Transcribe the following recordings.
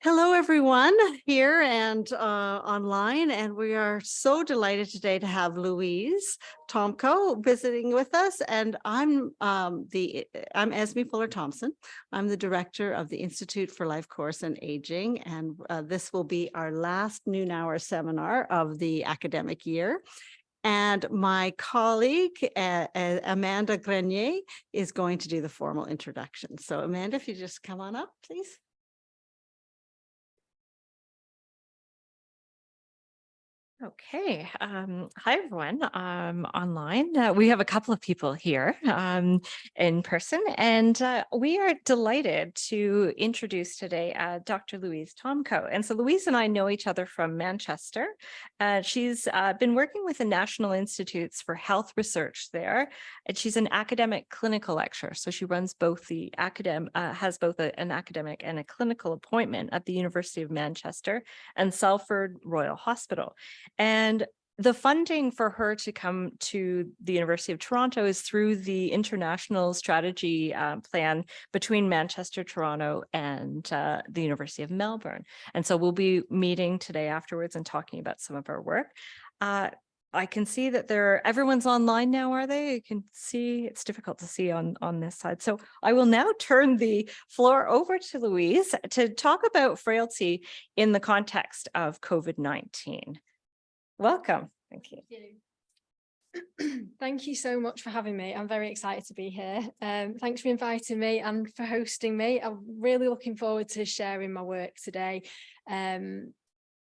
Hello, everyone here and online, and we are so delighted today to have Louise Tomkow visiting with us. And I'm Esme Fuller-Thompson. I'm the director of the Institute for Life Course and Aging, and this will be our last noon hour seminar of the academic year. And my colleague, Amanda Grenier, is going to do the formal introduction. So Amanda, if you just come on up, please. Okay. Hi, everyone. Online, we have a couple of people here in person, and we are delighted to introduce today Dr. Louise Tomkow. And so Louise and I know each other from Manchester. She's been working with the National Institutes for Health Research there, and she's an academic clinical lecturer. So she runs both the has both an academic and a clinical appointment at the University of Manchester and Salford Royal Hospital. And the funding for her to come to the University of Toronto is through the international strategy plan between Manchester, Toronto, and the University of Melbourne. And so we'll be meeting today afterwards and talking about some of our work. I can see that everyone's online now, are they? You can see, it's difficult to see on this side. So I will now turn the floor over to Louise to talk about frailty in the context of COVID-19. Welcome. Thank you. Thank you so much for having me. I'm very excited to be here. Thanks for inviting me and for hosting me. I'm really looking forward to sharing my work today. I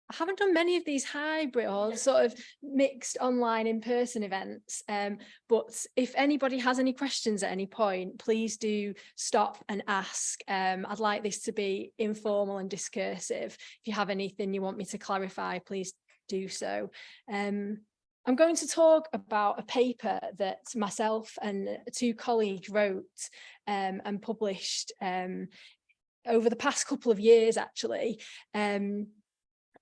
haven't done many of these hybrid or sort of mixed online in-person events, but if anybody has any questions at any point, please do stop and ask. I'd like this to be informal and discursive. If you have anything you want me to clarify, please do so. I'm going to talk about a paper that myself and two colleagues wrote and published over the past couple of years, actually.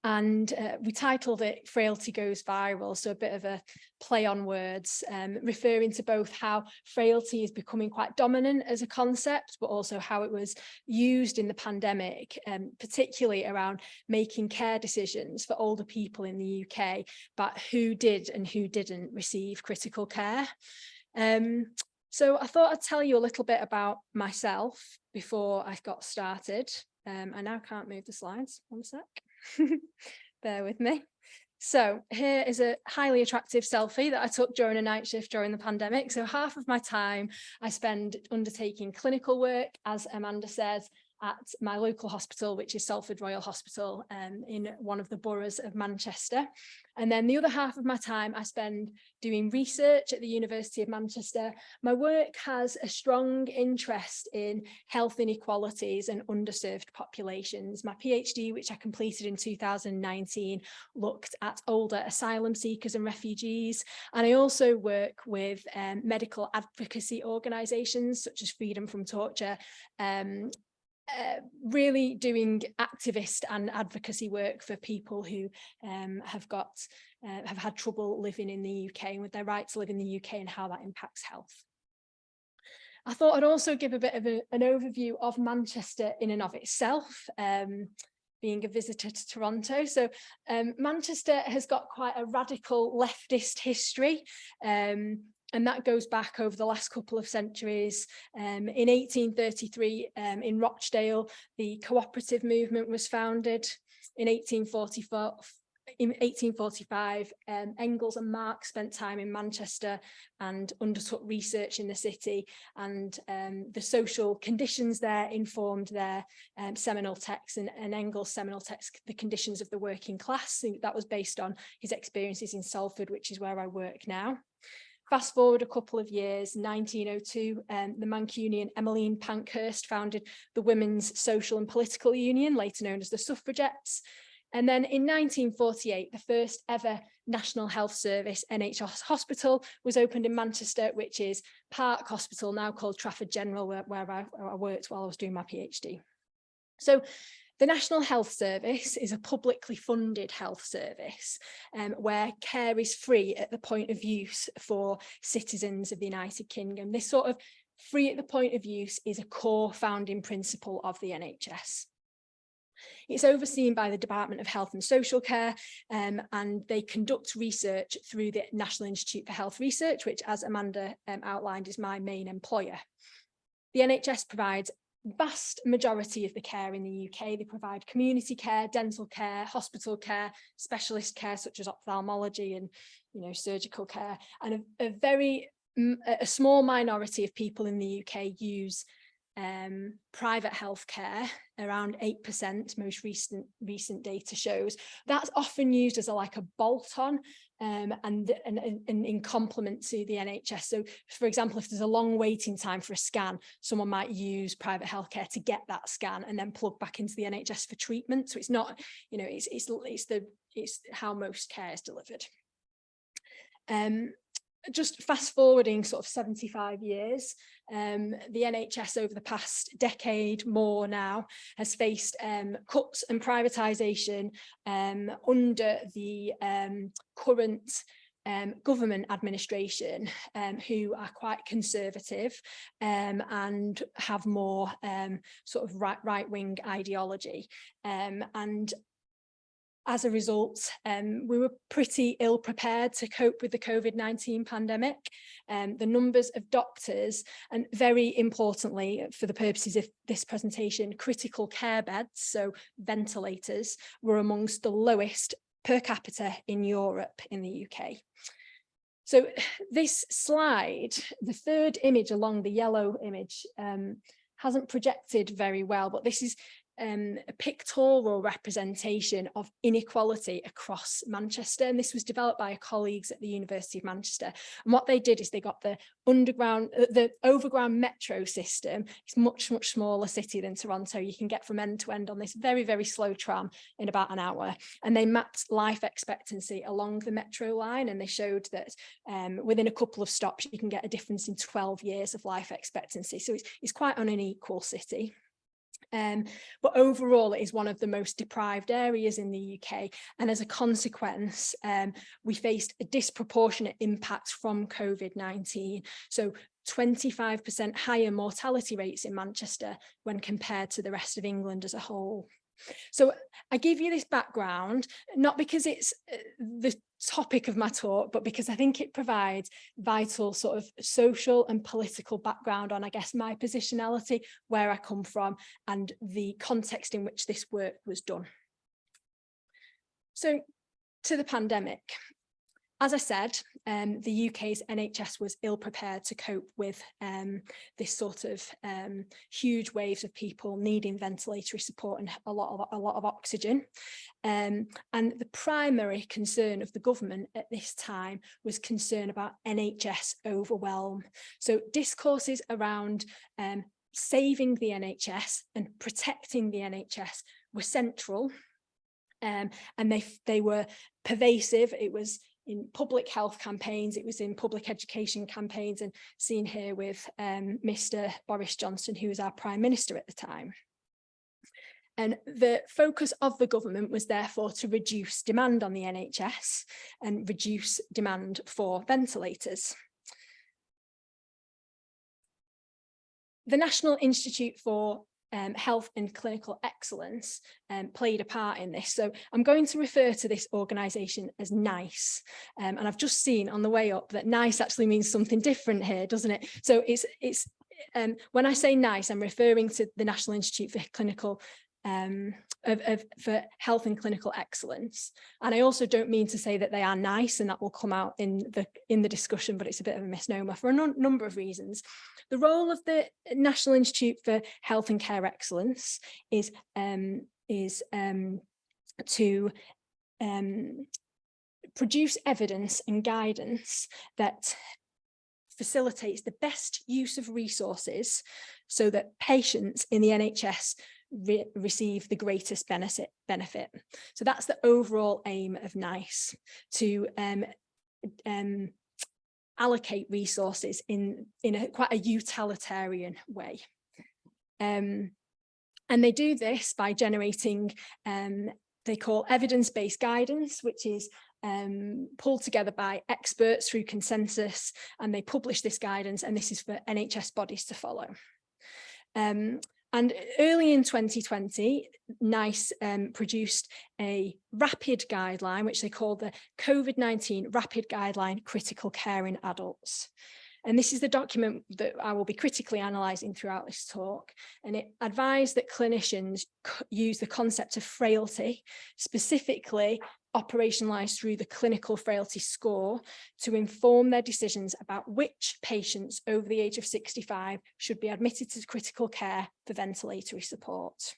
And we titled it Frailty Goes Viral, so a bit of a play on words, referring to both how frailty is becoming quite dominant as a concept, but also how it was used in the pandemic, particularly around making care decisions for older people in the UK about who did and who didn't receive critical care. So I thought I'd tell you a little bit about myself before I got started. I now can't move the slides, one sec. Bear with me. So here is a highly attractive selfie that I took during a night shift during the pandemic. So half of my time I spend undertaking clinical work, as Amanda says, at my local hospital, which is Salford Royal Hospital in one of the boroughs of Manchester. And then the other half of my time I spend doing research at the University of Manchester. My work has a strong interest in health inequalities and underserved populations. My PhD, which I completed in 2019, looked at older asylum seekers and refugees. And I also work with medical advocacy organisations such as Freedom from Torture, really doing activist and advocacy work for people who have had trouble living in the UK and with their right to live in the UK and how that impacts health. I thought I'd also give a bit of an overview of Manchester in and of itself, being a visitor to Toronto. So Manchester has got quite a radical leftist history. And that goes back over the last couple of centuries. In 1833, in Rochdale, the cooperative movement was founded. In 1845, Engels and Marx spent time in Manchester and undertook research in the city, and the social conditions there informed their seminal text, and Engels' seminal text, The Conditions of the Working Class. So that was based on his experiences in Salford, which is where I work now. Fast forward a couple of years, 1902, the Mancunian Emmeline Pankhurst founded the Women's Social and Political Union, later known as the Suffragettes. And then in 1948, the first ever National Health Service NHS hospital was opened in Manchester, which is Park Hospital, now called Trafford General, where I worked while I was doing my PhD. So the National Health Service is a publicly funded health service where care is free at the point of use for citizens of the United Kingdom. This sort of free at the point of use is a core founding principle of the NHS. It's overseen by the Department of Health and Social Care, and they conduct research through the National Institute for Health Research, which, as Amanda outlined, is my main employer. The NHS provides vast majority of the care in the UK. They provide community care, dental care, hospital care, specialist care such as ophthalmology and surgical care, and a small minority of people in the UK use private healthcare. Around 8%, most recent data shows. That's often used as like a bolt-on and in complement to the NHS. So, for example, if there's a long waiting time for a scan, someone might use private healthcare to get that scan and then plug back into the NHS for treatment. So it's not, it's how most care is delivered. Just fast forwarding sort of 75 years, the NHS over the past decade more now has faced cuts and privatisation under the current government administration, who are quite conservative and have more sort of right-wing ideology. And as a result, we were pretty ill prepared to cope with the COVID-19 pandemic. The numbers of doctors, and very importantly, for the purposes of this presentation, critical care beds, so ventilators, were amongst the lowest per capita in Europe, in the UK. So this slide, the third image along the yellow image, hasn't projected very well, but this is a pictorial representation of inequality across Manchester, and this was developed by colleagues at the University of Manchester. And what they did is they got the overground metro system. It's much smaller city than Toronto. You can get from end to end on this very slow tram in about an hour, and they mapped life expectancy along the metro line, and they showed that within a couple of stops you can get a difference in 12 years of life expectancy. So it's quite an unequal city. But overall, it is one of the most deprived areas in the UK, and as a consequence, we faced a disproportionate impact from COVID-19. So 25% higher mortality rates in Manchester when compared to the rest of England as a whole. So I give you this background, not because it's the topic of my talk, but because I think it provides vital sort of social and political background on, I guess, my positionality, where I come from, and the context in which this work was done. So to the pandemic. As I said, the UK's NHS was ill prepared to cope with this sort of huge waves of people needing ventilatory support and a lot of oxygen. And the primary concern of the government at this time was concern about NHS overwhelm. So discourses around saving the NHS and protecting the NHS were central, and they were pervasive. It was in public health campaigns, it was in public education campaigns, and seen here with Mr. Boris Johnson, who was our Prime Minister at the time. And the focus of the government was therefore to reduce demand on the NHS and reduce demand for ventilators. The National Institute for Health and Clinical Excellence played a part in this. So I'm going to refer to this organisation as NICE. And I've just seen on the way up that NICE actually means something different here, doesn't it? So it's when I say NICE, I'm referring to the National Institute for Clinical for Health and Clinical Excellence. And I also don't mean to say that they are nice, and that will come out in the discussion, but it's a bit of a misnomer for a number of reasons. The role of the National Institute for Health and Care Excellence is to produce evidence and guidance that facilitates the best use of resources so that patients in the NHS receive the greatest benefit. So that's the overall aim of NICE, to allocate resources in quite a utilitarian way. And they do this by generating, they call evidence-based guidance, which is pulled together by experts through consensus, and they publish this guidance, and this is for NHS bodies to follow. And early in 2020, NICE produced a rapid guideline, which they called the COVID-19 Rapid Guideline Critical Care in Adults. And this is the document that I will be critically analysing throughout this talk. And it advised that clinicians use the concept of frailty, specifically operationalised through the clinical frailty score, to inform their decisions about which patients over the age of 65 should be admitted to critical care for ventilatory support.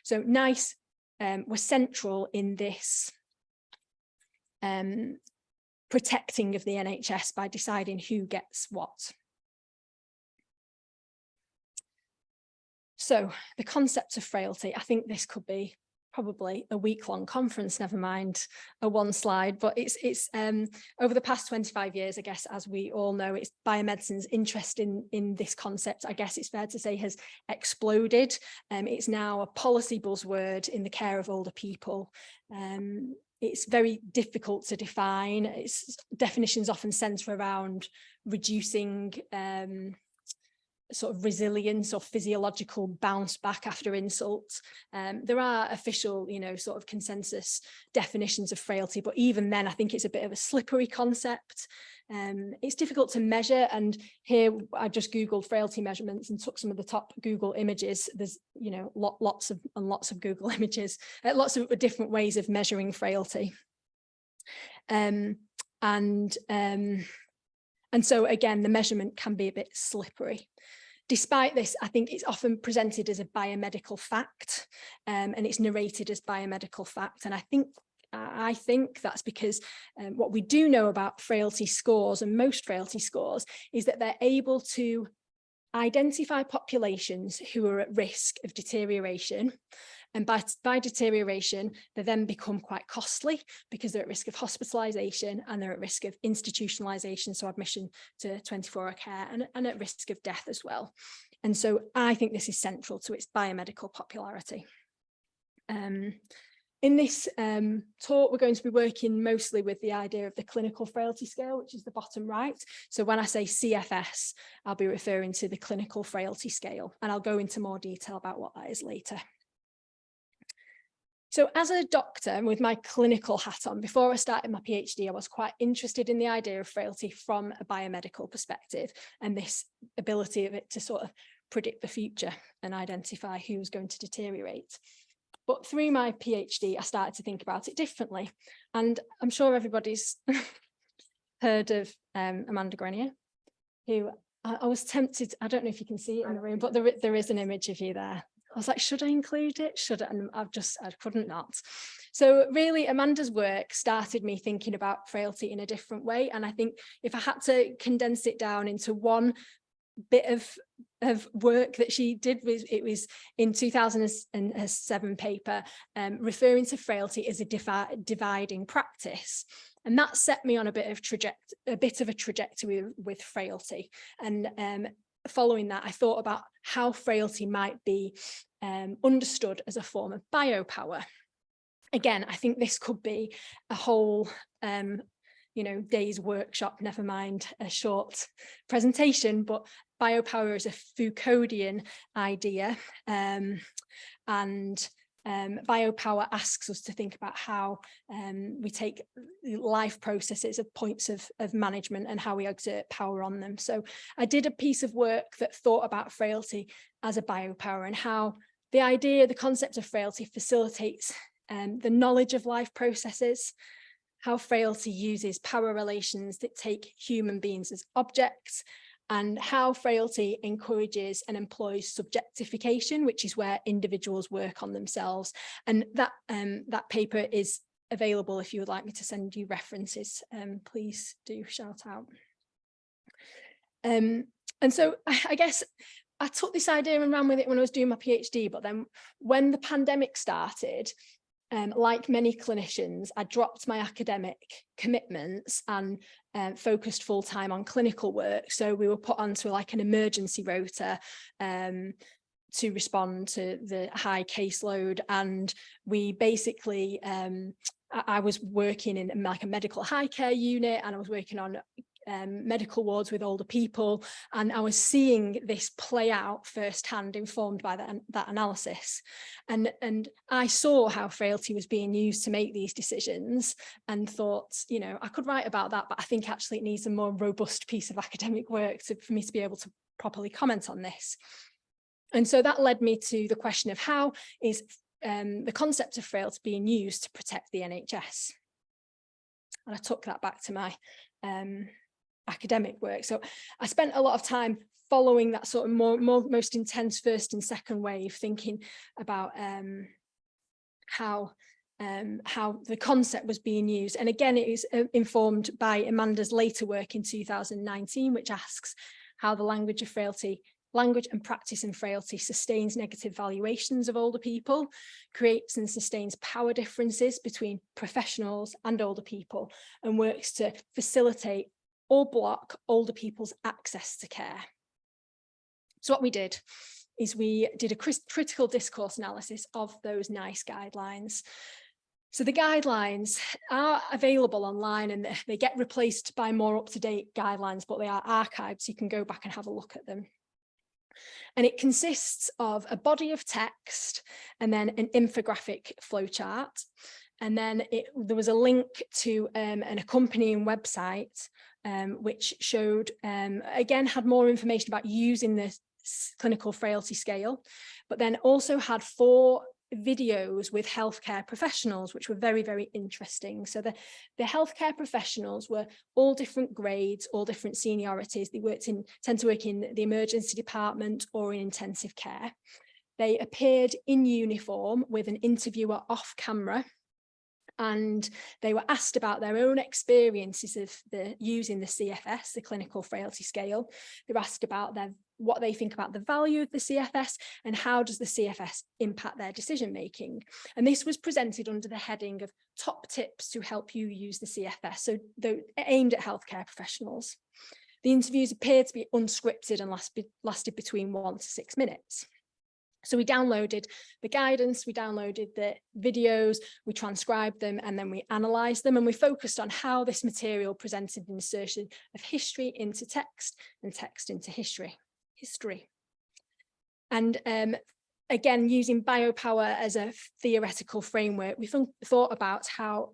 So NICE was central in this protecting of the NHS by deciding who gets what. So the concept of frailty, I think this could be probably a week-long conference, never mind a one slide, but it's over the past 25 years, I guess, as we all know, it's biomedicine's interest in this concept, I guess it's fair to say, has exploded. It's now a policy buzzword in the care of older people. It's very difficult to define. Its definitions often centre around reducing sort of resilience or physiological bounce back after insults. There are official, sort of consensus definitions of frailty, but even then I think it's a bit of a slippery concept. It's difficult to measure, and here I just googled frailty measurements and took some of the top Google images. There's lots of Google images, lots of different ways of measuring frailty, and so again the measurement can be a bit slippery. Despite this, I think it's often presented as a biomedical fact, and it's narrated as biomedical fact, and I think that's because what we do know about frailty scores, and most frailty scores, is that they're able to identify populations who are at risk of deterioration. And by deterioration, they then become quite costly because they're at risk of hospitalisation and they're at risk of institutionalisation, so admission to 24-hour care, and at risk of death as well. And so I think this is central to its biomedical popularity. In this talk, we're going to be working mostly with the idea of the clinical frailty scale, which is the bottom right. So when I say CFS, I'll be referring to the clinical frailty scale, and I'll go into more detail about what that is later. So as a doctor with my clinical hat on, before I started my PhD, I was quite interested in the idea of frailty from a biomedical perspective, and this ability of it to sort of predict the future and identify who's going to deteriorate. But through my PhD, I started to think about it differently. And I'm sure everybody's heard of Amanda Grenier, who I was tempted, I don't know if you can see it in the room, but there is an image of you there. I was like, should I include it? Should I? And I couldn't not. So really, Amanda's work started me thinking about frailty in a different way. And I think if I had to condense it down into one bit of work that she did, it was in 2007 paper referring to frailty as a dividing practice. And that set me on a bit of a trajectory with frailty. And following that, I thought about how frailty might be understood as a form of biopower. Again, I think this could be a whole day's workshop, never mind a short presentation, but biopower is a Foucauldian idea, and biopower asks us to think about how we take life processes of points of management and how we exert power on them. So I did a piece of work that thought about frailty as a biopower and how the concept of frailty facilitates the knowledge of life processes, how frailty uses power relations that take human beings as objects, and how frailty encourages and employs subjectification, which is where individuals work on themselves. And that paper is available if you would like me to send you references. Please do shout out. And so I guess I took this idea and ran with it when I was doing my PhD, but then when the pandemic started, like many clinicians, I dropped my academic commitments and focused full time on clinical work. So we were put onto like an emergency rota to respond to the high caseload. And we basically, I was working in like a medical high care unit, and I was working on medical wards with older people, and I was seeing this play out firsthand, informed by that analysis. And I saw how frailty was being used to make these decisions and thought, you know, I could write about that, but I think actually it needs a more robust piece of academic work for me to be able to properly comment on this. And so that led me to the question of how is the concept of frailty being used to protect the NHS? And I took that back to my academic work. So I spent a lot of time following that sort of most intense first and second wave, thinking about how the concept was being used. And again, it is informed by Amanda's later work in 2019, which asks how the language and practice in frailty sustains negative valuations of older people, creates and sustains power differences between professionals and older people, and works to facilitate or block older people's access to care. So what we did is we did a critical discourse analysis of those NICE guidelines. So the guidelines are available online, and they get replaced by more up-to-date guidelines, but they are archived, so you can go back and have a look at them. And it consists of a body of text and then an infographic flowchart. And then there was a link to an accompanying website, which showed, again, had more information about using the clinical frailty scale, but then also had 4 videos with healthcare professionals, which were very, very interesting. So the healthcare professionals were all different grades, all different seniorities. They tend to work in the emergency department or in intensive care. They appeared in uniform with an interviewer off camera, and they were asked about their own experiences of using the CFS, the clinical frailty scale. They were asked about what they think about the value of the CFS and how does the CFS impact their decision making. And this was presented under the heading of top tips to help you use the CFS, so they're aimed at healthcare professionals. The interviews appeared to be unscripted and lasted between 1 to 6 minutes. So we downloaded the guidance, we downloaded the videos, we transcribed them, and then we analysed them, and we focused on how this material presented an insertion of history into text and text into history. And again, using biopower as a theoretical framework, we thought about how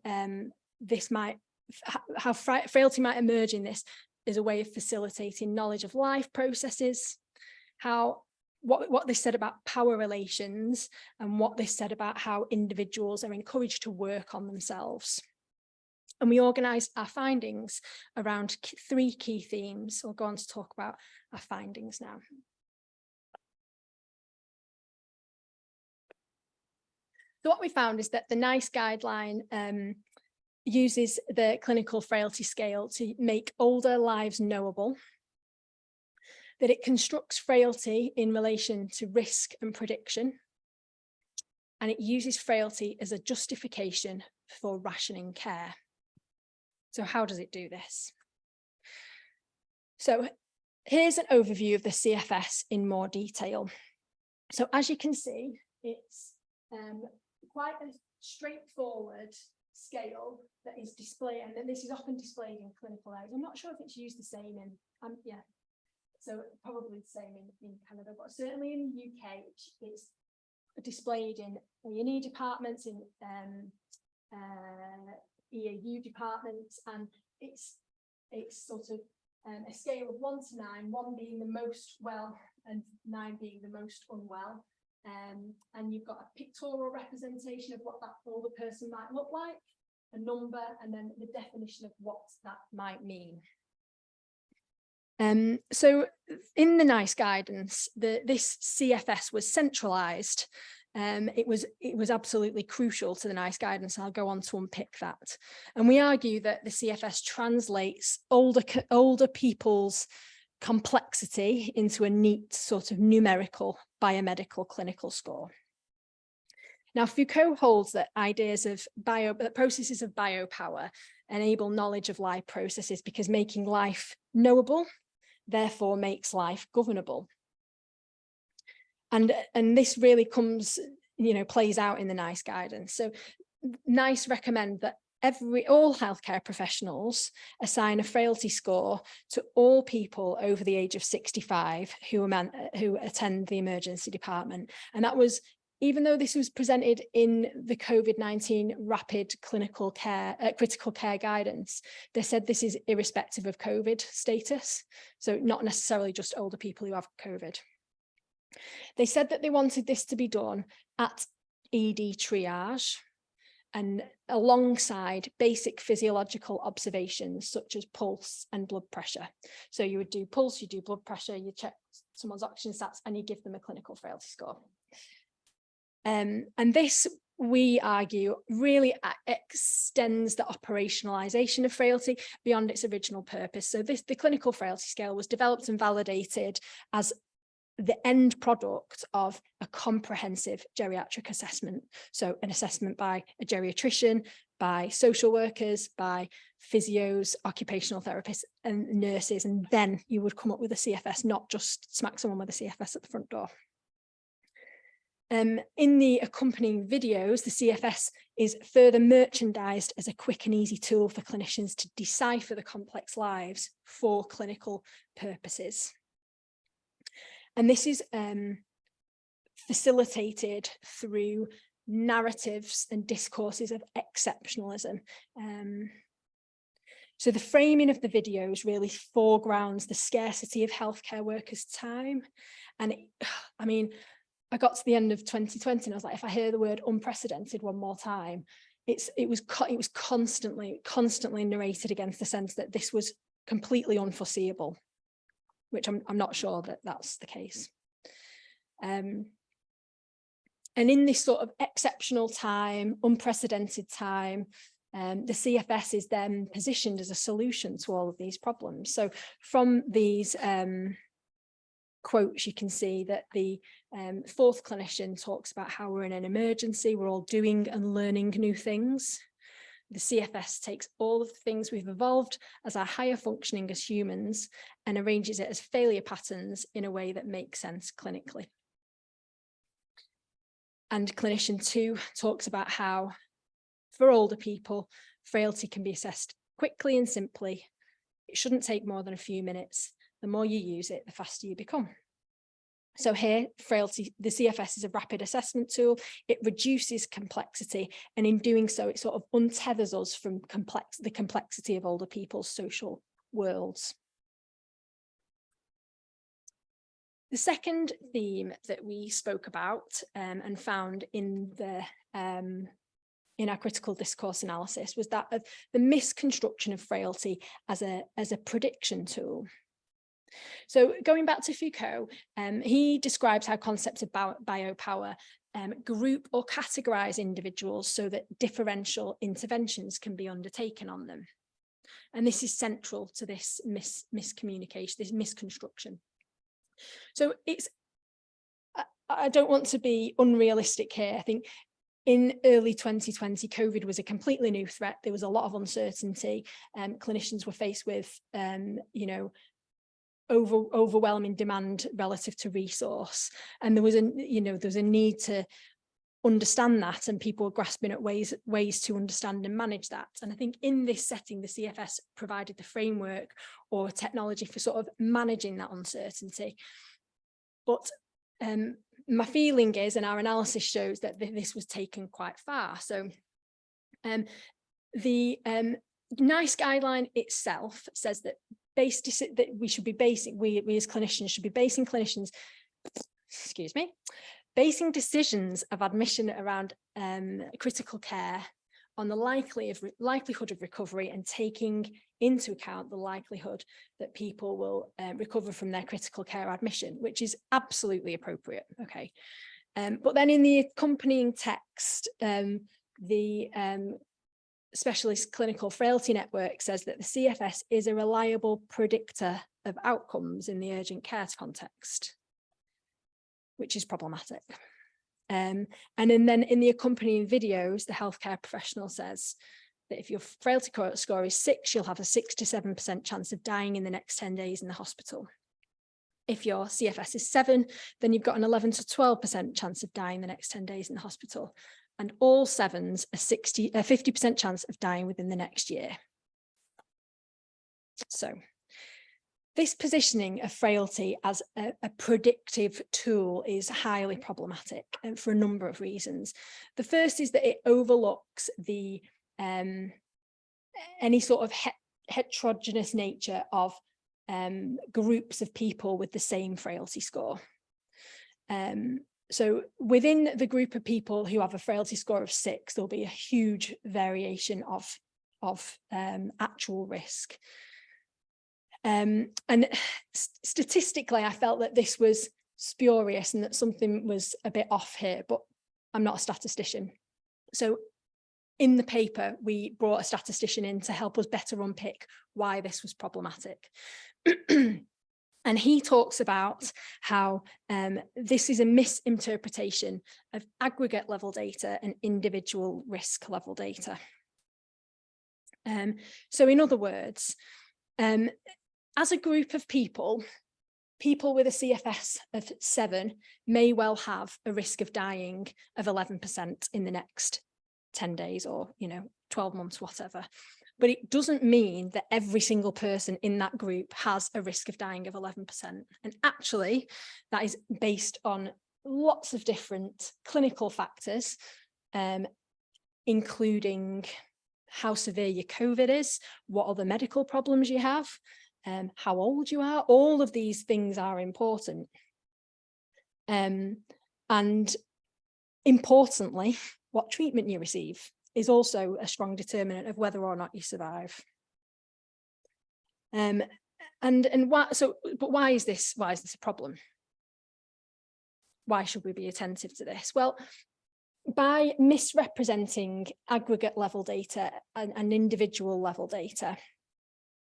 frailty might emerge in this as a way of facilitating knowledge of life processes, what they said about power relations, and what they said about how individuals are encouraged to work on themselves. And we organised our findings around 3 key themes. I'll go on to talk about our findings now. So what we found is that the NICE guideline uses the clinical frailty scale to make older lives knowable, that it constructs frailty in relation to risk and prediction, and it uses frailty as a justification for rationing care. So how does it do this? So here's an overview of the CFS in more detail. So as you can see, it's quite a straightforward scale that is displayed, and then this is often displayed in clinical areas. I'm not sure if it's used the same in, so probably the same in Canada, but certainly in the UK, it's displayed in A&E departments, in EAU departments, and it's sort of a scale of 1 to 9, 1 being the most well and 9 being the most unwell. And you've got a pictorial representation of what that older person might look like, a number, and then the definition of what that might mean. So in the NICE guidance, this CFS was centralised. It was absolutely crucial to the NICE guidance. I'll go on to unpick that. And we argue that the CFS translates older people's complexity into a neat sort of numerical biomedical clinical score. Now, Foucault holds that ideas of processes of biopower enable knowledge of life processes because making life knowable therefore makes life governable. And this really plays out in the NICE guidance. So NICE recommend that all healthcare professionals assign a frailty score to all people over the age of 65 who attend the emergency department. And that was, even though this was presented in the COVID-19 rapid critical care guidance, they said this is irrespective of COVID status. So not necessarily just older people who have COVID. They said that they wanted this to be done at ED triage and alongside basic physiological observations such as pulse and blood pressure. So you would do pulse, you do blood pressure, you check someone's oxygen stats, and you give them a clinical frailty score. And this, we argue, really extends the operationalisation of frailty beyond its original purpose. So the clinical frailty scale was developed and validated as the end product of a comprehensive geriatric assessment. So an assessment by a geriatrician, by social workers, by physios, occupational therapists and nurses, and then you would come up with a CFS, not just smack someone with a CFS at the front door. In the accompanying videos, the CFS is further merchandised as a quick and easy tool for clinicians to decipher the complex lives for clinical purposes. And this is facilitated through narratives and discourses of exceptionalism. So the framing of the videos really foregrounds the scarcity of healthcare workers' time. And I mean, I got to the end of 2020 and I was like, if I hear the word unprecedented one more time, it was constantly narrated against the sense that this was completely unforeseeable, which I'm not sure that that's the case. And in this sort of exceptional time, unprecedented time, the CFS is then positioned as a solution to all of these problems. So from these quotes, you can see that the fourth clinician talks about how we're in an emergency, we're all doing and learning new things. The CFS takes all of the things we've evolved as our higher functioning as humans and arranges it as failure patterns in a way that makes sense clinically. And clinician 2 talks about how, for older people, frailty can be assessed quickly and simply. It shouldn't take more than a few minutes. The more you use it, the faster you become. So here, frailty, the CFS is a rapid assessment tool. It reduces complexity, and in doing so, it sort of untethers us from the complexity of older people's social worlds. The second theme that we spoke about and found in our critical discourse analysis was that of the misconstruction of frailty as a prediction tool. So going back to Foucault, he describes how concepts of biopower group or categorize individuals so that differential interventions can be undertaken on them. And this is central to this miscommunication, this misconstruction. So I don't want to be unrealistic here. I think in early 2020, COVID was a completely new threat. There was a lot of uncertainty. Clinicians were faced with, overwhelming demand relative to resource, and there was a need to understand that, and people were grasping at ways to understand and manage that. And I think in this setting, the CFS provided the framework or technology for sort of managing that uncertainty. But my feeling is, and our analysis shows, that this was taken quite far. So the NICE guideline itself says that we as clinicians should be basing decisions of admission around critical care on the likelihood of recovery, and taking into account the likelihood that people will recover from their critical care admission, which is absolutely appropriate. Okay, but then in the accompanying text, the Specialist Clinical Frailty Network says that the CFS is a reliable predictor of outcomes in the urgent care context, which is problematic. And then in the accompanying videos, the healthcare professional says that if your frailty score is 6, you'll have a 6 to 7% chance of dying in the next 10 days in the hospital. If your CFS is 7, then you've got an 11 to 12% chance of dying the next 10 days in the hospital. and all 7s a 50% chance of dying within the next year. So this positioning of frailty as a predictive tool is highly problematic, and for a number of reasons. The first is that it overlooks the any sort of heterogeneous nature of groups of people with the same frailty score. So within the group of people who have a frailty score of 6, there'll be a huge variation of actual risk. And statistically, I felt that this was spurious and that something was a bit off here, but I'm not a statistician. So in the paper, we brought a statistician in to help us better unpick why this was problematic. And he talks about how this is a misinterpretation of aggregate level data and individual risk level data. So in other words, as a group of people with a CFS of 7 may well have a risk of dying of 11% in the next 10 days or 12 months, whatever. But it doesn't mean that every single person in that group has a risk of dying of 11%. And actually, that is based on lots of different clinical factors, including how severe your COVID is, what other medical problems you have, how old you are. All of these things are important. And importantly, what treatment you receive is also a strong determinant of whether or not you survive. And why? So, but why is this a problem? Why should we be attentive to this? Well, by misrepresenting aggregate level data and individual level data,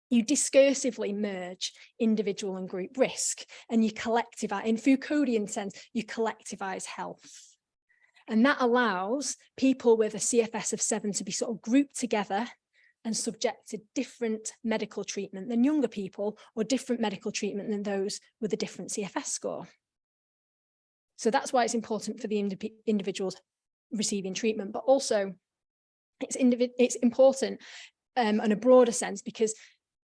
you discursively merge individual and group risk, and you collectivize, in Foucauldian sense, you collectivize health. And that allows people with a CFS of 7 to be sort of grouped together and subject to different medical treatment than younger people, or different medical treatment than those with a different CFS score. So that's why it's important for the individuals receiving treatment, but also it's important in a broader sense, because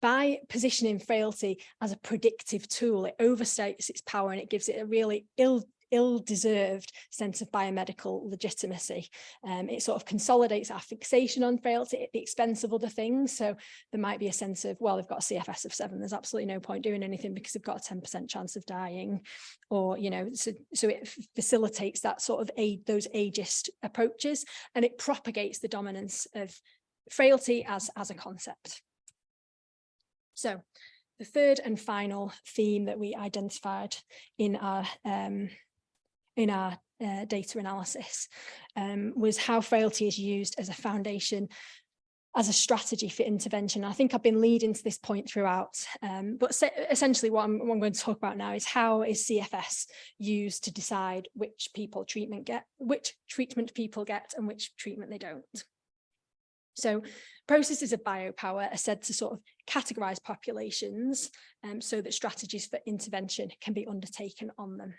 by positioning frailty as a predictive tool, it overstates its power and it gives it a really ill-deserved sense of biomedical legitimacy. It sort of consolidates our fixation on frailty at the expense of other things. So there might be a sense of, well, they've got a CFS of 7, there's absolutely no point doing anything because they've got a 10% chance of dying, or so it facilitates that sort of those ageist approaches, and it propagates the dominance of frailty as a concept. So the third and final theme that we identified in our data analysis was how frailty is used as a foundation, as a strategy for intervention. I think I've been leading to this point throughout, but essentially what I'm going to talk about now is how is CFS used to decide which treatment people get and which treatment they don't. So processes of biopower are said to sort of categorize populations so that strategies for intervention can be undertaken on them.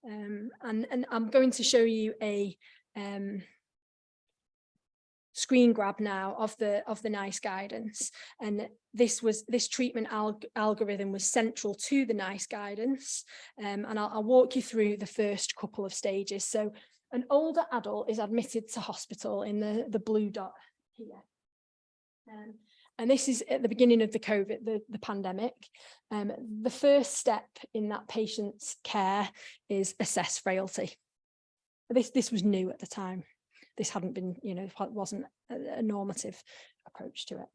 And I'm going to show you a screen grab now of the NICE guidance, and this treatment algorithm was central to the NICE guidance, and I'll walk you through the first couple of stages. So an older adult is admitted to hospital in the blue dot here. And this is at the beginning of the COVID, the pandemic. The first step in that patient's care is assess frailty. This was new at the time. This hadn't been, wasn't a normative approach to it.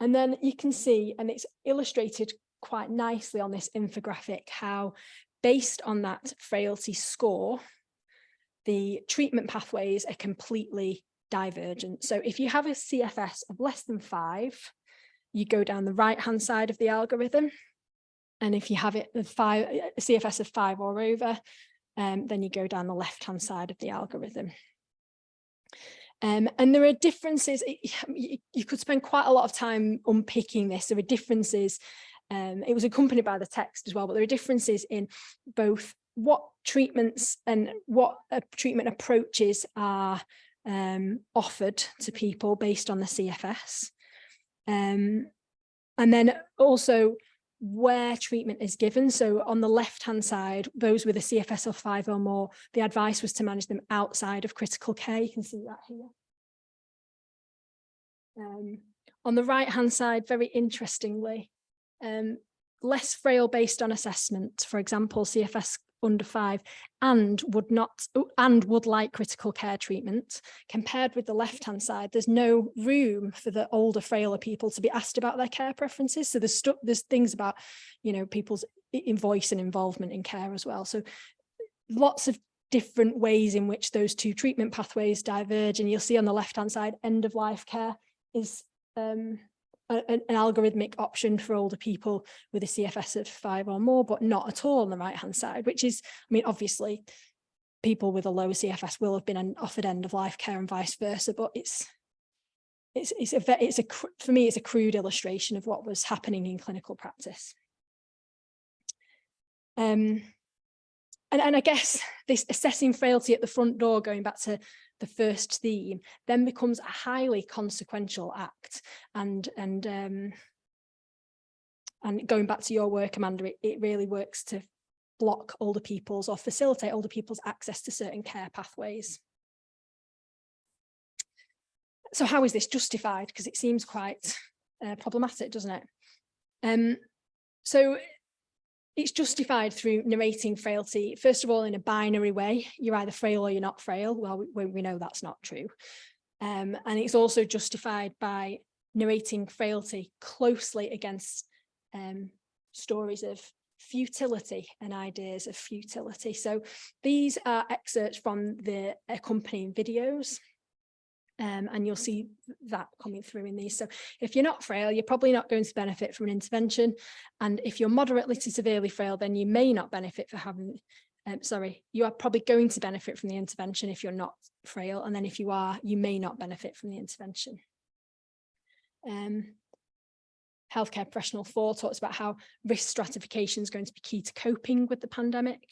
And then you can see, and it's illustrated quite nicely on this infographic, how based on that frailty score, the treatment pathways are completely divergent. So if you have a CFS of less than 5, you go down the right hand side of the algorithm, and if you have it a CFS of 5 or over, then you go down the left hand side of the algorithm. And there are differences. You could spend quite a lot of time unpicking this. There are differences. It was accompanied by the text as well, but there are differences in both what treatments and what treatment approaches are offered to people based on the CFS. And then also where treatment is given. So on the left-hand side, those with a CFS of 5 or more, the advice was to manage them outside of critical care. You can see that here. On the right-hand side, very interestingly, less frail based on assessment, for example, CFS under 5 and would like critical care treatment. Compared with the left-hand side, there's no room for the older, frailer people to be asked about their care preferences. So there's things about, you know, people's voice and involvement in care as well. So lots of different ways in which those two treatment pathways diverge. And you'll see on the left-hand side, end of life care is an algorithmic option for older people with a CFS of 5 or more, but not at all on the right-hand side, which is, I mean, obviously people with a lower CFS will have been offered end of life care and vice versa, but for me, it's a crude illustration of what was happening in clinical practice. And I guess this assessing frailty at the front door, going back to the first theme, then becomes a highly consequential act. And going back to your work, Amanda, it really works to block older people's or facilitate older people's access to certain care pathways. So how is this justified? Because it seems quite problematic, doesn't it? So it's justified through narrating frailty, first of all, in a binary way. You're either frail or you're not frail. Well, we know that's not true. And it's also justified by narrating frailty closely against stories of futility and ideas of futility. So these are excerpts from the accompanying videos. And you'll see that coming through in these. So if you're not frail, you're probably not going to benefit from an intervention. And if you're moderately to severely frail, then you may not benefit for having, you are probably going to benefit from the intervention if you're not frail. And then if you are, you may not benefit from the intervention. Healthcare Professional 4 talks about how risk stratification is going to be key to coping with the pandemic.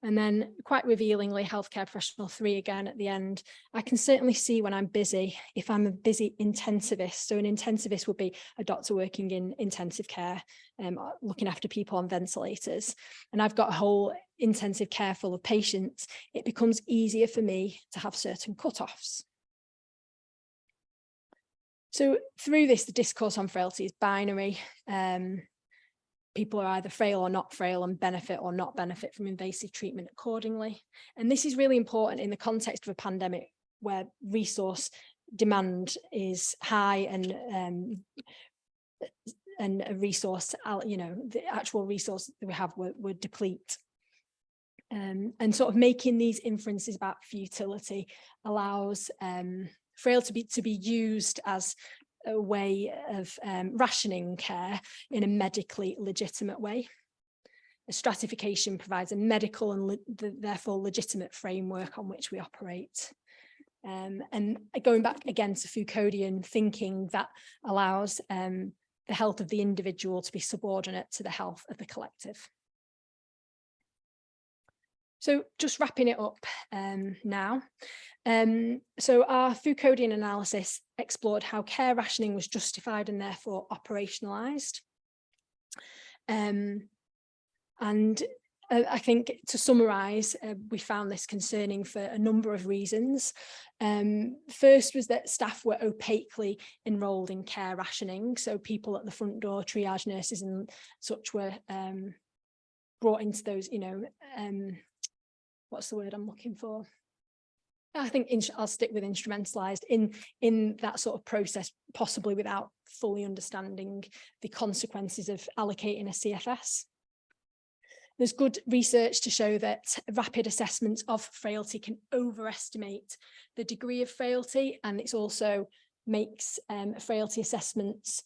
And then quite revealingly, Healthcare Professional 3 again at the end, I can certainly see when I'm busy, if I'm a busy intensivist. So an intensivist would be a doctor working in intensive care, looking after people on ventilators. And I've got a whole intensive care full of patients. It becomes easier for me to have certain cutoffs. So through this, the discourse on frailty is binary. People are either frail or not frail and benefit or not benefit from invasive treatment accordingly. And this is really important in the context of a pandemic where resource demand is high and a resource, you know, the actual resources that we have would deplete. And sort of making these inferences about futility allows frailty to be used as a way of rationing care in a medically legitimate way. A stratification provides a medical and therefore legitimate framework on which we operate. And going back again to Foucauldian thinking, that allows the health of the individual to be subordinate to the health of the collective. So just wrapping it up now. So our Foucauldian analysis explored how care rationing was justified and therefore operationalised. And I think to summarise, we found this concerning for a number of reasons. First was that staff were opaquely enrolled in care rationing. So people at the front door, triage nurses and such were brought into those, you know, what's the word I'm looking for? I think I'll stick with instrumentalized in that sort of process, possibly without fully understanding the consequences of allocating a CFS. There's good research to show that rapid assessments of frailty can overestimate the degree of frailty, and it's also makes frailty assessments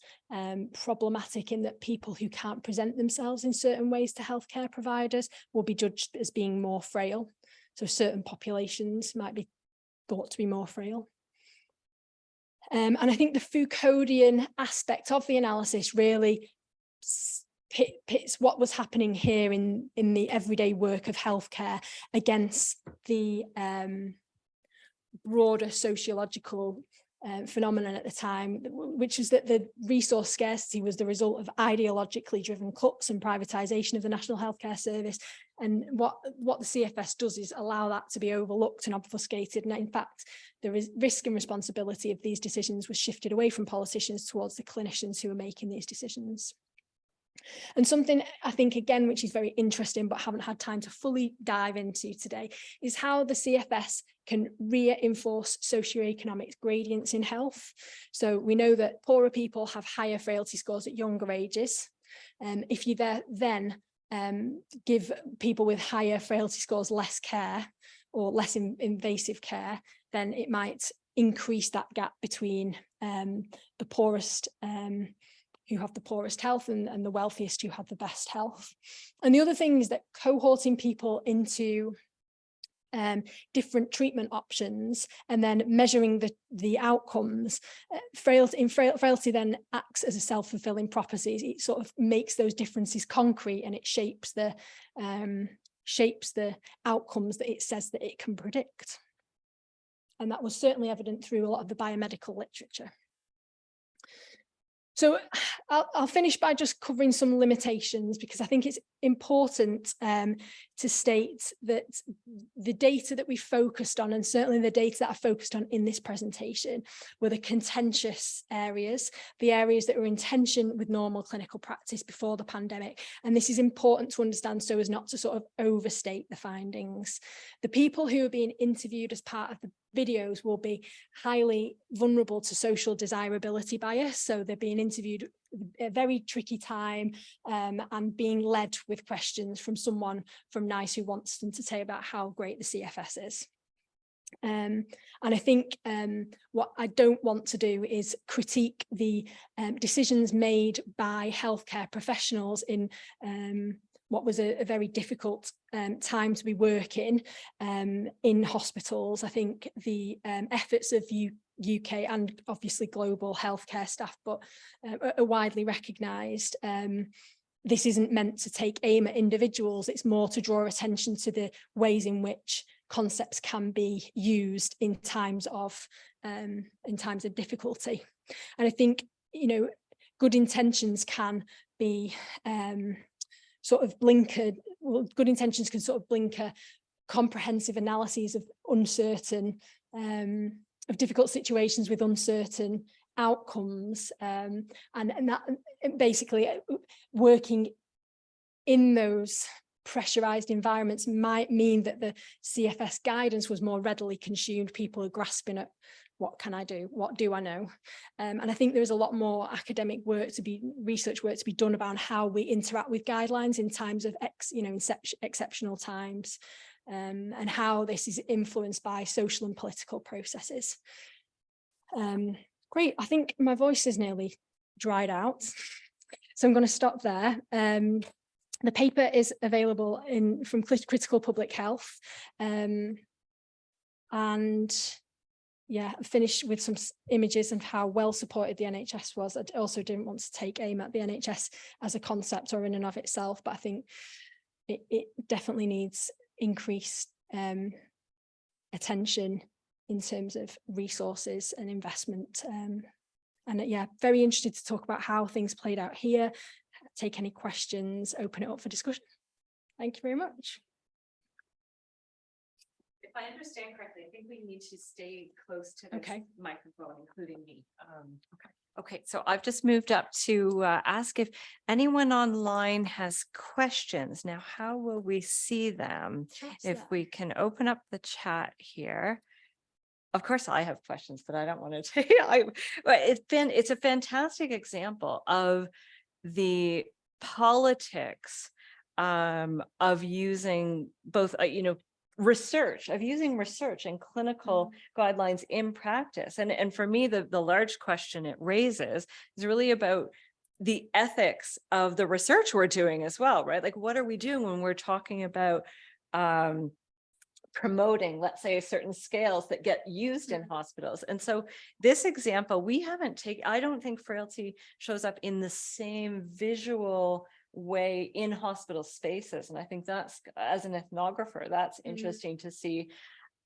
problematic in that people who can't present themselves in certain ways to healthcare providers will be judged as being more frail. So certain populations might be thought to be more frail. And I think the Foucauldian aspect of the analysis really pits what was happening here in the everyday work of healthcare against the broader sociological phenomenon at the time, which is that the resource scarcity was the result of ideologically driven cuts and privatisation of the National Healthcare Service. And what the CFS does is allow that to be overlooked and obfuscated. And in fact, the risk and responsibility of these decisions was shifted away from politicians towards the clinicians who are making these decisions. And something I think, again, which is very interesting, but haven't had time to fully dive into today, is how the CFS can reinforce socioeconomic gradients in health. So we know that poorer people have higher frailty scores at younger ages. If you then give people with higher frailty scores less care or less invasive care, then it might increase that gap between the poorest who have the poorest health and the wealthiest who have the best health. And the other thing is that cohorting people into different treatment options and then measuring the outcomes, frailty then acts as a self-fulfilling prophecy. It sort of makes those differences concrete, and it shapes the outcomes that it says that it can predict. And that was certainly evident through a lot of the biomedical literature. So I'll finish by just covering some limitations, because I think it's important to state that the data that we focused on, and certainly the data that I focused on in this presentation, were the contentious areas, the areas that were in tension with normal clinical practice before the pandemic. And this is important to understand so as not to sort of overstate the findings. The people who are being interviewed as part of the videos will be highly vulnerable to social desirability bias. So they're being interviewed at a very tricky time and being led with questions from someone from NICE who wants them to say about how great the CFS is. And I think what I don't want to do is critique the decisions made by healthcare professionals in what was a very difficult time to be working in hospitals. I think the efforts of UK and obviously global healthcare staff, but are widely recognised. This isn't meant to take aim at individuals. It's more to draw attention to the ways in which concepts can be used in times of difficulty. And I think, you know, good intentions can be sort of blinkered. Well, good intentions can sort of blinker comprehensive analyses of uncertain, of difficult situations with uncertain outcomes, and that basically working in those pressurized environments might mean that the CFS guidance was more readily consumed. People are grasping at, what can I do? What do I know? And I think there's a lot more academic work research work to be done about how we interact with guidelines in times of exceptional times, and how this is influenced by social and political processes. Great, I think my voice is nearly dried out, so I'm going to stop there. The paper is available from Critical Public Health, and yeah, finish with some images of how well supported the NHS was. I also didn't want to take aim at the NHS as a concept or in and of itself, but I think it definitely needs increased attention in terms of resources and investment. And yeah, very interested to talk about how things played out here, take any questions, open it up for discussion. Thank you very much. If I understand correctly, I think we need to stay close to this microphone, including me. Okay, so I've just moved up to ask if anyone online has questions. Now, how will we see them? If we can open up the chat here. Of course, I have questions, but I don't want to take it's a fantastic example of the politics of using both, research and clinical guidelines in practice. And for me, the large question it raises is really about the ethics of the research we're doing as well, right? Like, what are we doing when we're talking about promoting, let's say, certain scales that get used in hospitals? And so this example, I don't think frailty shows up in the same visual way in hospital spaces. And I think that's, as an ethnographer, that's interesting to see.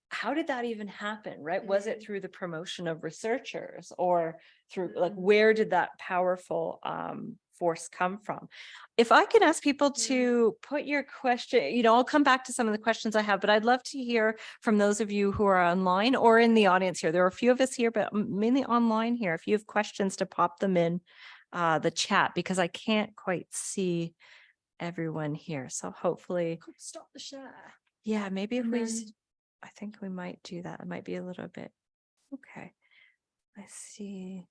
How did that even happen, right? Was it through the promotion of researchers, or through, like, where did that powerful force come from? If I could ask people to put your question, I'll come back to some of the questions I have, but I'd love to hear from those of you who are online or in the audience here. There are a few of us here, but mainly online here. If you have questions, to pop them in the chat, because I can't quite see everyone here. So hopefully, Could stop the share. yeah, maybe if And we, then- I think we might do that. It might be a little bit, okay. I see.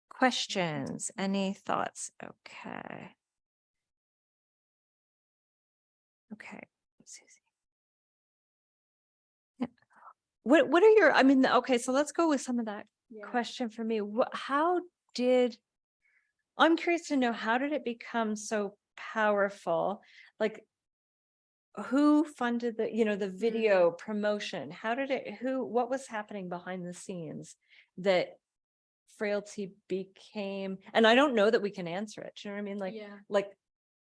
Questions, any thoughts? Okay. Okay, Susie. Yeah. What are your, okay, so let's go with some of that question for me. I'm curious to know, how did it become so powerful? Like, who funded the video promotion? What was happening behind the scenes that Frailty became, and I don't know that we can answer it. Do you know what I mean? Like,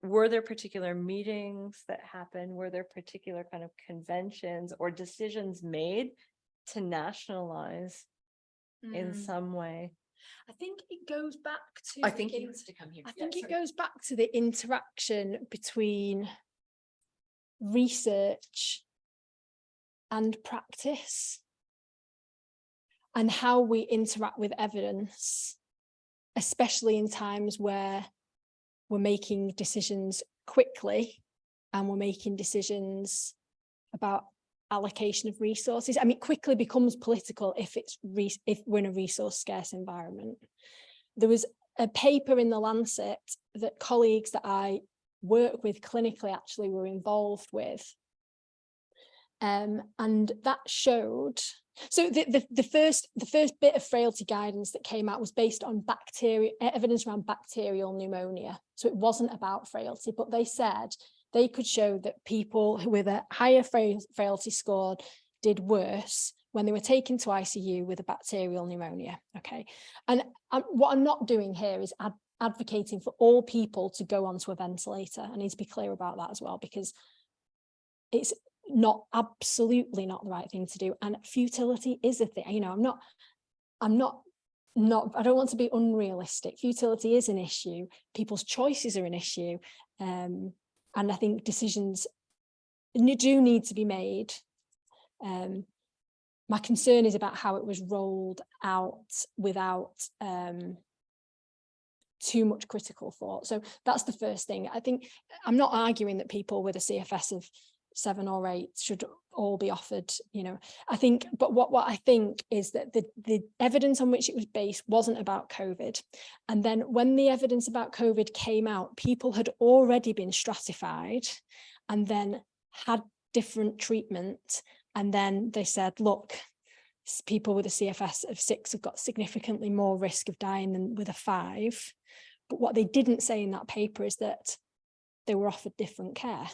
were there particular meetings that happened? Were there particular kind of conventions or decisions made to nationalize in some way? I think it goes back to. I think he wants to come here. I think it goes back to the interaction between research and practice, and how we interact with evidence, especially in times where we're making decisions quickly and we're making decisions about allocation of resources. I mean, quickly becomes political if we're in a resource scarce environment. There was a paper in the Lancet that colleagues that I work with clinically actually were involved with. And that showed, so the first bit of frailty guidance that came out was based on evidence around bacterial pneumonia. So it wasn't about frailty, but they said they could show that people with a higher frailty score did worse when they were taken to ICU with a bacterial pneumonia. Okay, and what I'm not doing here is advocating for all people to go onto a ventilator. I need to be clear about that as well, because it's absolutely not the right thing to do, and futility is a thing. I don't want to be unrealistic. Futility is an issue. People's choices are an issue, and I think decisions do need to be made. My concern is about how it was rolled out without too much critical thought. So that's the first thing. I think I'm not arguing that people with a CFS of 7 or 8 should all be offered, I think, but what I think is that the evidence on which it was based wasn't about COVID. And then when the evidence about COVID came out, people had already been stratified and then had different treatment. And then they said, look, people with a CFS of 6 have got significantly more risk of dying than with a 5. But what they didn't say in that paper is that they were offered different care.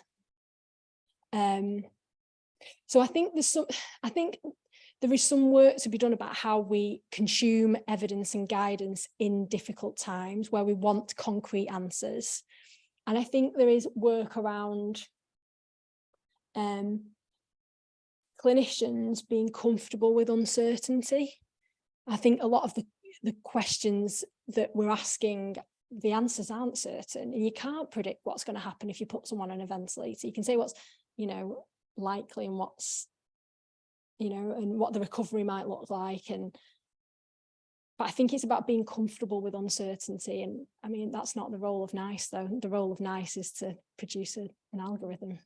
So I think there is some work to be done about how we consume evidence and guidance in difficult times where we want concrete answers. And I think there is work around clinicians being comfortable with uncertainty. I think a lot of the questions that we're asking, the answers aren't certain, and you can't predict what's going to happen if you put someone on a ventilator. You can say what's likely and what's and what the recovery might look like, but I think it's about being comfortable with uncertainty. And I mean, that's not the role of NICE though. The role of NICE is to produce an algorithm,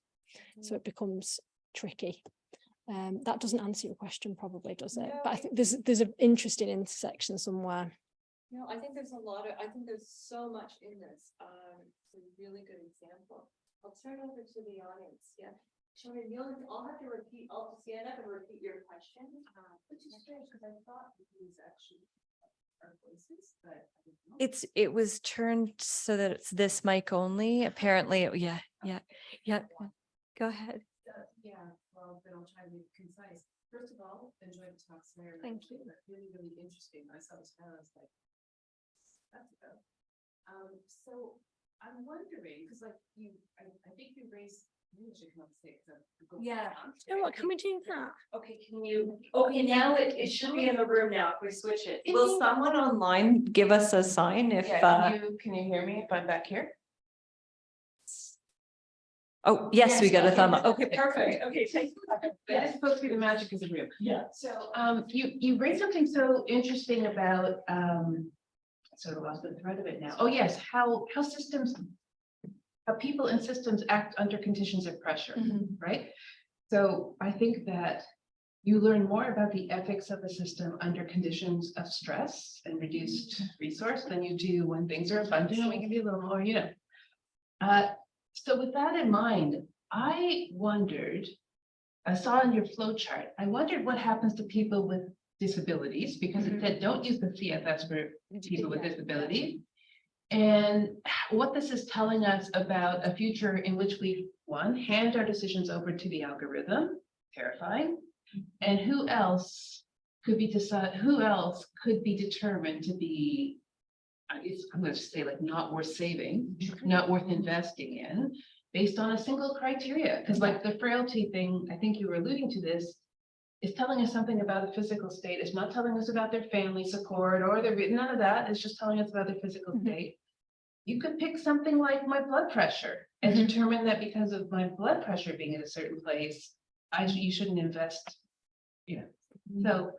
so it becomes tricky. That doesn't answer your question probably, does it? No. But I think there's an interesting intersection somewhere. No, I think there's so much in this. It's a really good example. I'll turn over to the audience. Yeah. Shona, I'll have to repeat, I'll stand up and repeat your question, which is strange because I thought these actually are voices, but I don't know. It was turned so that it's this mic only. Apparently, yeah. Go ahead. Well, then I'll try to be concise. First of all, enjoy the talks there. Thank you. Really, really interesting. I saw this panel, I was like, that's good. So I'm wondering, because like I think you raised, maybe I should come up and say, 'cause I'm going Yeah. down. Oh, what can we do that? Okay, can you, okay, now it should be in the room now if we switch it. Can Will you- someone online give us a sign if, Yeah, can you hear me if I'm back here? oh, yes, we got a thumb up. Okay, perfect. Okay, thank you. That is supposed to be the magic of the room. Yeah. So, you raised something so interesting about, sort of lost the thread of it now. Oh, yes, how people and systems act under conditions of pressure, right? So I think that you learn more about the ethics of the system under conditions of stress and reduced resource than you do when things are abundant and we can be a little more, So with that in mind, I saw in your flow chart, I wondered what happens to people with disabilities, because it said don't use the CFS for people with disabilities. And what this is telling us about a future in which we, one, hand our decisions over to the algorithm, terrifying, and who else could be determined to be, I'm going to say, like, not worth saving, not worth investing in, based on a single criteria. Because like the frailty thing, I think you were alluding to this, is telling us something about the physical state. It's not telling us about their family support or their, none of that. It's just telling us about their physical state. You could pick something like my blood pressure and determine that because of my blood pressure being at a certain place, you shouldn't invest. So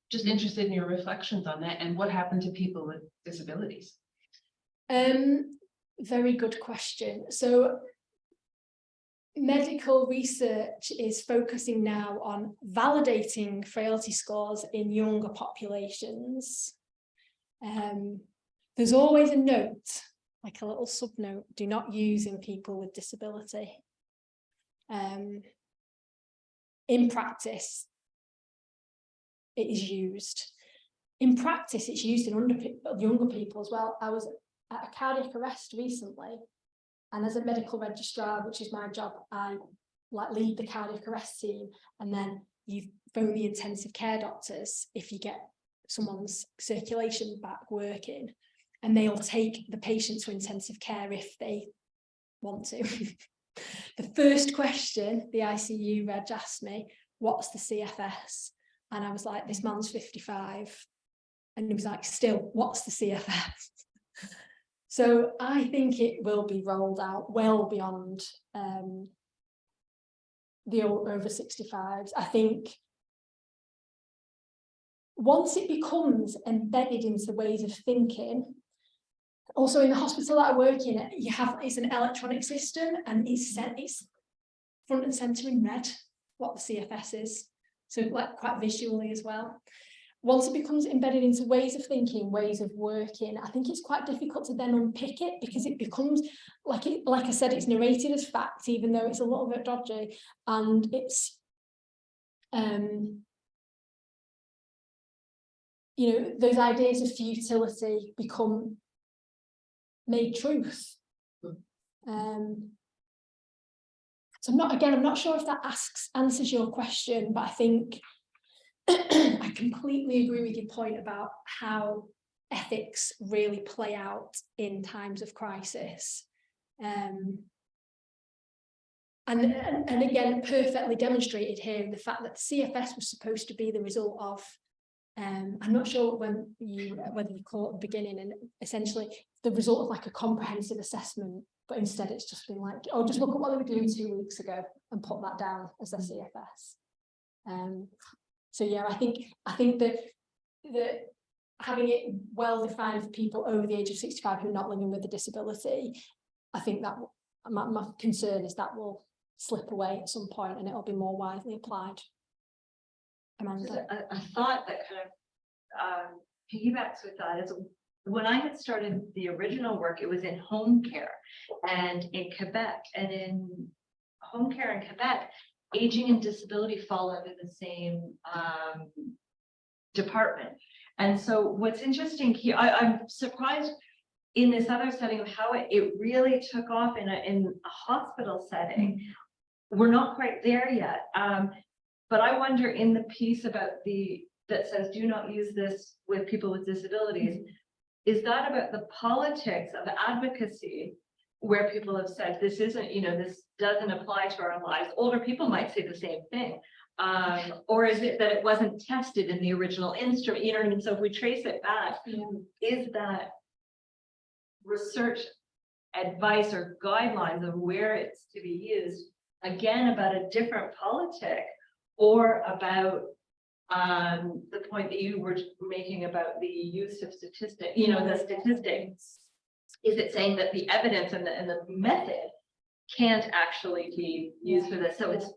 just interested in your reflections on that and what happened to people with disabilities. Very good question. So medical research is focusing now on validating frailty scores in younger populations. There's always a note, like a little subnote, do not use in people with disability. In practice, it is used. In practice, it's used in younger people as well. I was at a cardiac arrest recently, and as a medical registrar, which is my job, I lead the cardiac arrest team, and then you phone the intensive care doctors if you get someone's circulation back working, and they'll take the patient to intensive care if they want to. The first question the ICU reg asked me, what's the CFS? And I was like, this man's 55. And he was like, still, what's the CFS? So I think it will be rolled out well beyond the over 65s. I think once it becomes embedded into ways of thinking, also in the hospital that I work in, it's an electronic system, and it's front and center in red what the CFS is. So like quite visually as well. Once it becomes embedded into ways of thinking, ways of working, I think it's quite difficult to then unpick it, because it becomes like I said, it's narrated as fact, even though it's a little bit dodgy, and it's those ideas of futility become made truth. So I'm not sure if that answers your question, but I think I completely agree with your point about how ethics really play out in times of crisis. And again, perfectly demonstrated here in the fact that the CFS was supposed to be the result of, I'm not sure whether you call it at the beginning, and essentially the result of like a comprehensive assessment, but instead it's just been like, oh, just look at what they were doing 2 weeks ago and put that down as their CFS. So yeah, I think that having it well defined for people over the age of 65 who are not living with a disability, I think that my concern is that will slip away at some point and it'll be more widely applied. Amanda? A thought that kind of piggybacks with that is, when I had started the original work, it was in home care and in Quebec, and in home care in Quebec, aging and disability fall under the same department. And so what's interesting here, I'm surprised in this other setting of how it really took off in a hospital setting. We're not quite there yet. But I wonder, in the piece about that says do not use this with people with disabilities, is that about the politics of advocacy where people have said, this isn't, this doesn't apply to our lives. Older people might say the same thing. Or is it that it wasn't tested in the original instrument? You know what I mean? So if we trace it back, is that research advice or guidelines of where it's to be used, again, about a different politic, or about the point that you were making about the use of statistics, the statistics? Is it saying that the evidence and the method can't actually be used for this? So it's,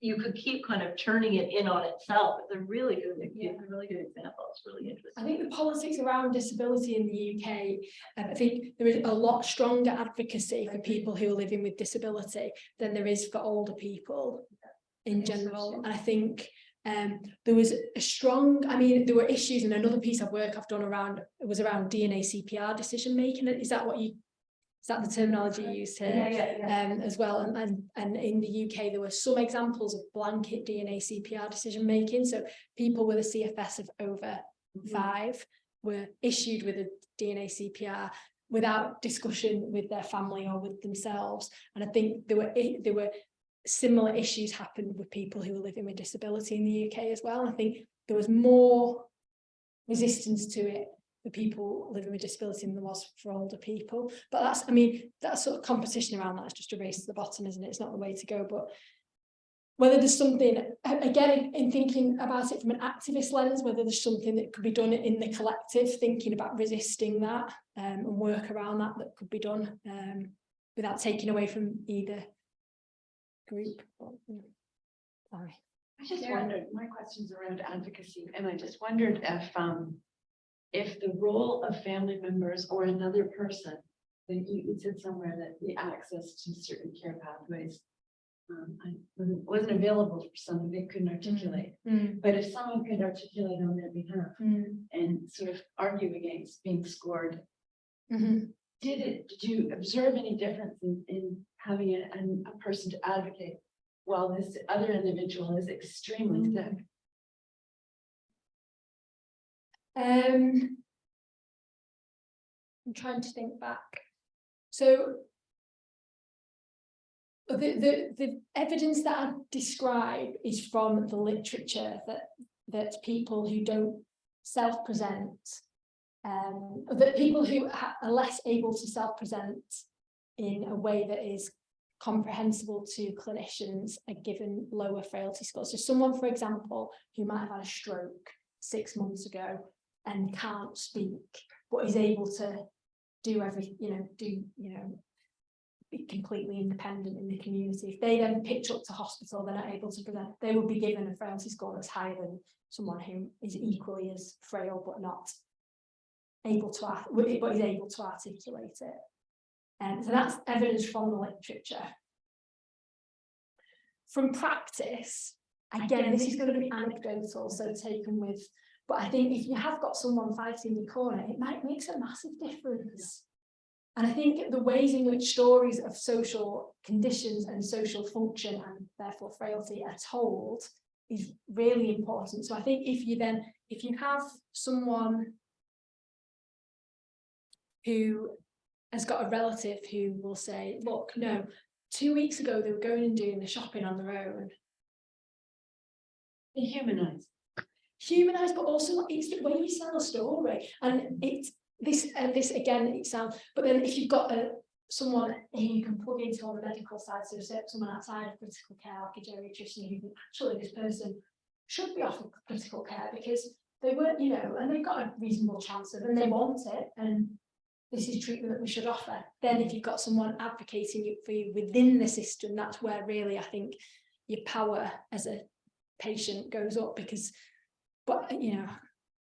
you could keep kind of turning it in on itself. It's a really good example. It's really interesting. I think the politics around disability in the UK, I think there is a lot stronger advocacy for people who are living with disability than there is for older people in general. And I think there was a strong, there were issues, and another piece of work I've done was around DNA CPR decision making. Is that the terminology used here? As well, and in the UK there were some examples of blanket DNA CPR decision making. So people with a CFS of over 5 were issued with a DNA CPR without discussion with their family or with themselves. And I think there were similar issues happened with people who were living with disability in the UK as well. I think there was more resistance to it for people living with disability than there was for older people. But that sort of competition around that is just a race to the bottom, isn't it? It's not the way to go. But whether there's something, again, in thinking about it from an activist lens, whether there's something that could be done in the collective, thinking about resisting that and work around that could be done without taking away from either group. Sorry. I just wondered, my question's around advocacy, and I just wondered if the role of family members or another person, that you said somewhere that the access to certain care pathways wasn't available for someone they couldn't articulate. But if someone could articulate on their behalf and sort of argue against being scored, did you observe any difference in having a person to advocate while this other individual is extremely sick? I'm trying to think back. So the evidence that I describe is from the literature that people who don't self-present, that people who are less able to self-present in a way that is comprehensible to clinicians are given lower frailty scores. So someone, for example, who might have had a stroke 6 months ago and can't speak, but is able to do everything, be completely independent in the community. If they then pitch up to hospital, they're not able to present, they would be given a frailty score that's higher than someone who is equally as frail but not able to, but is able to articulate it. And so that's evidence from the literature. From practice, again, this is going to be anecdotal, so taken with, but I think if you have got someone fighting in your corner, it makes a massive difference. And I think the ways in which stories of social conditions and social function and therefore frailty are told is really important. So I think if you have someone who has got a relative who will say, look, no, 2 weeks ago they were going and doing the shopping on their own. Humanized, But also it's the way you tell a story, and it's this again. It sounds, but then if you've got someone who you can plug into on the medical side, so someone outside of critical care, like a geriatrician, who can actually this person should be offered critical care because they weren't, and they've got a reasonable chance of, and they want it, and this is treatment that we should offer. Then if you've got someone advocating for you within the system, that's where really I think your power as a patient goes up, because, but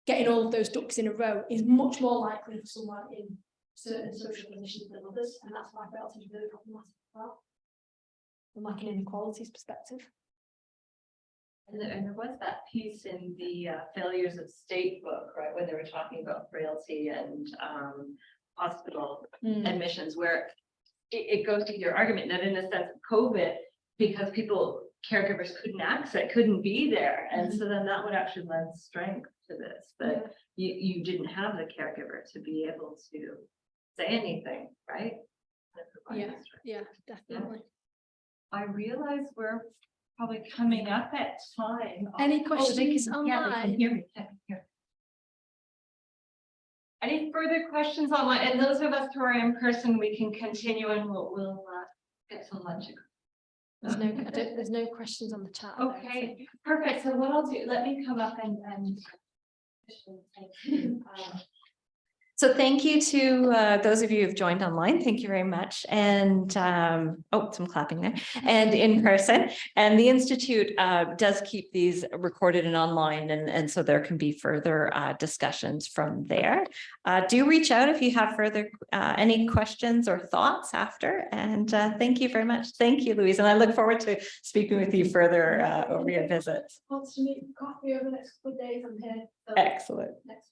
getting all of those ducks in a row is much more likely for someone in certain social conditions than others, and that's why frailty is really problematic as well, from like an inequalities perspective. And there was that piece in the failures of state book, right, when they were talking about frailty and hospital admissions, where it goes to your argument that in a sense of COVID, because caregivers couldn't be there, and so then that would actually lend strength to this, that you didn't have the caregiver to be able to say anything, right? Yeah, yeah, definitely. I realize we're probably coming up at time. Any they questions can- Yeah, they online? can hear me. They can hear me. Any further questions online? And those of us who are in person, we can continue and we'll get some lunch. There's no questions on the chat. I don't Okay, think. perfect. So what I'll do, let me come up and. So thank you to those of you who've joined online. Thank you very much. And oh, some clapping there. And in person. And the Institute does keep these recorded and online, and so there can be further discussions from there. Do reach out if you have further any questions or thoughts after. And thank you very much. Thank you, Louise. And I look forward to speaking with you further over your visit. Wants to meet for coffee over the next couple of days. I'm here. So Excellent. next